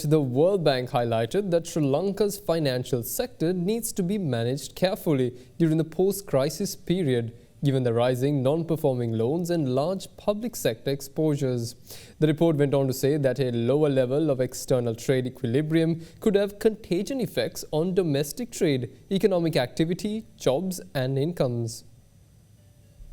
The World Bank highlighted that Sri Lanka's financial sector needs to be managed carefully during the post-crisis period, given the rising non-performing loans and large public sector exposures. The report went on to say that a lower level of external trade equilibrium could have contagion effects on domestic trade, economic activity, jobs and incomes.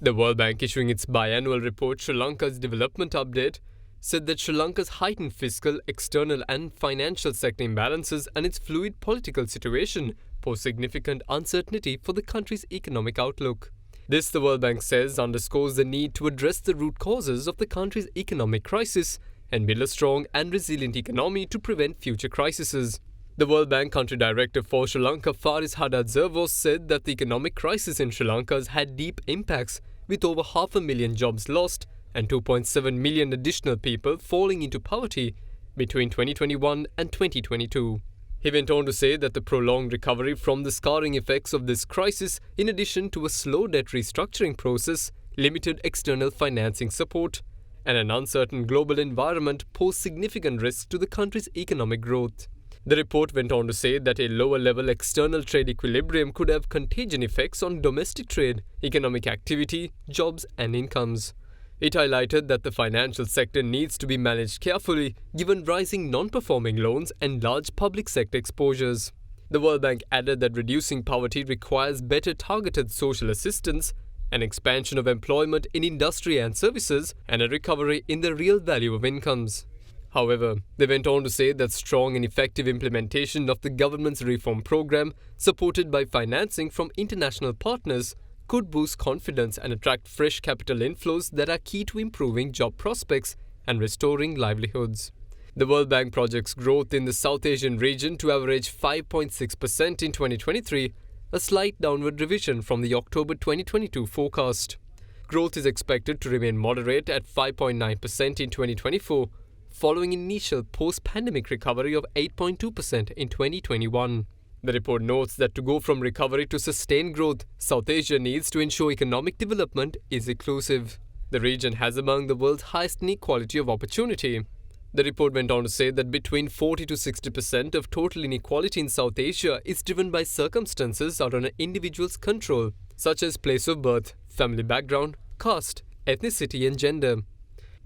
The World Bank, issuing its biannual report, Sri Lanka's Development Update, said that Sri Lanka's heightened fiscal, external and financial sector imbalances and its fluid political situation pose significant uncertainty for the country's economic outlook. This, the World Bank says, underscores the need to address the root causes of the country's economic crisis and build a strong and resilient economy to prevent future crises. The World Bank Country Director for Sri Lanka, Faris Hadad-Zervos, said that the economic crisis in Sri Lanka has had deep impacts, with over 500,000 jobs lost and 2.7 million additional people falling into poverty between 2021 and 2022. He went on to say that the prolonged recovery from the scarring effects of this crisis, in addition to a slow debt restructuring process, limited external financing support, and an uncertain global environment, pose significant risks to the country's economic growth. The report went on to say that a lower-level external trade equilibrium could have contagion effects on domestic trade, economic activity, jobs and incomes. It highlighted that the financial sector needs to be managed carefully given rising non-performing loans and large public sector exposures. The World Bank added that reducing poverty requires better targeted social assistance, an expansion of employment in industry and services, and a recovery in the real value of incomes. However, they went on to say that strong and effective implementation of the government's reform program, supported by financing from international partners, could boost confidence and attract fresh capital inflows that are key to improving job prospects and restoring livelihoods. The World Bank projects growth in the South Asian region to average 5.6% in 2023, a slight downward revision from the October 2022 forecast. Growth is expected to remain moderate at 5.9% in 2024, following initial post-pandemic recovery of 8.2% in 2021. The report notes that to go from recovery to sustained growth, South Asia needs to ensure economic development is inclusive. The region has among the world's highest inequality of opportunity. The report went on to say that between 40 to 60% of total inequality in South Asia is driven by circumstances out of an individual's control, such as place of birth, family background, caste, ethnicity and gender.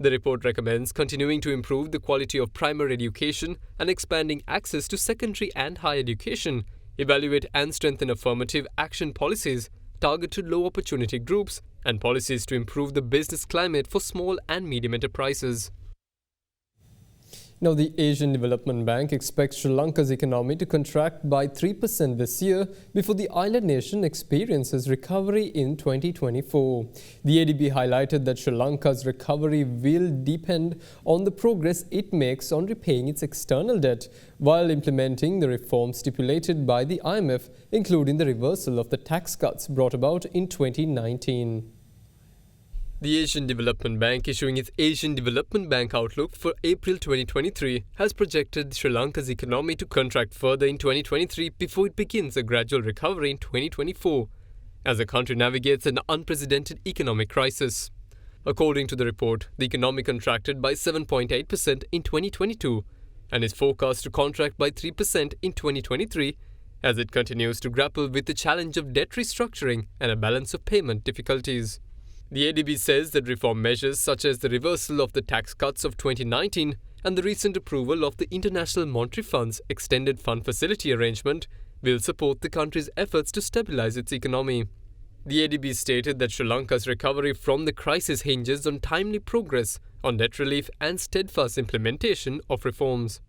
The report recommends continuing to improve the quality of primary education and expanding access to secondary and higher education, evaluate and strengthen affirmative action policies targeted low opportunity groups, and policies to improve the business climate for small and medium enterprises. Now, the Asian Development Bank expects Sri Lanka's economy to contract by 3% this year before the island nation experiences recovery in 2024. The ADB highlighted that Sri Lanka's recovery will depend on the progress it makes on repaying its external debt while implementing the reforms stipulated by the IMF, including the reversal of the tax cuts brought about in 2019. The Asian Development Bank, issuing its Asian Development Bank Outlook for April 2023, has projected Sri Lanka's economy to contract further in 2023 before it begins a gradual recovery in 2024, as the country navigates an unprecedented economic crisis. According to the report, the economy contracted by 7.8% in 2022 and is forecast to contract by 3% in 2023 as it continues to grapple with the challenge of debt restructuring and a balance of payment difficulties. The ADB says that reform measures such as the reversal of the tax cuts of 2019 and the recent approval of the International Monetary Fund's Extended Fund Facility arrangement will support the country's efforts to stabilize its economy. The ADB stated that Sri Lanka's recovery from the crisis hinges on timely progress on debt relief and steadfast implementation of reforms.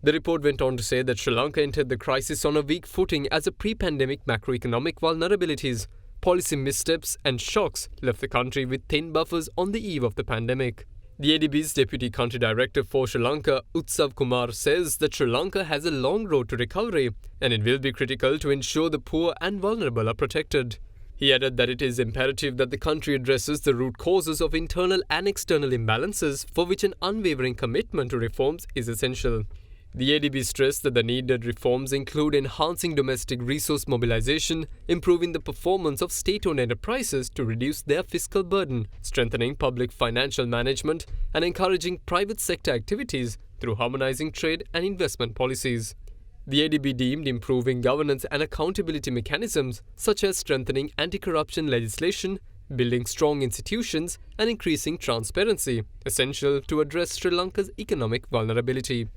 The report went on to say that Sri Lanka entered the crisis on a weak footing as a pre-pandemic macroeconomic vulnerabilities, policy missteps and shocks left the country with thin buffers on the eve of the pandemic. The ADB's Deputy Country Director for Sri Lanka, Utsav Kumar, says that Sri Lanka has a long road to recovery and it will be critical to ensure the poor and vulnerable are protected. He added that it is imperative that the country addresses the root causes of internal and external imbalances, for which an unwavering commitment to reforms is essential. The ADB stressed that the needed reforms include enhancing domestic resource mobilization, improving the performance of state-owned enterprises to reduce their fiscal burden, strengthening public financial management, and encouraging private sector activities through harmonizing trade and investment policies. The ADB deemed improving governance and accountability mechanisms, such as strengthening anti-corruption legislation, building strong institutions, and increasing transparency, essential to address Sri Lanka's economic vulnerability.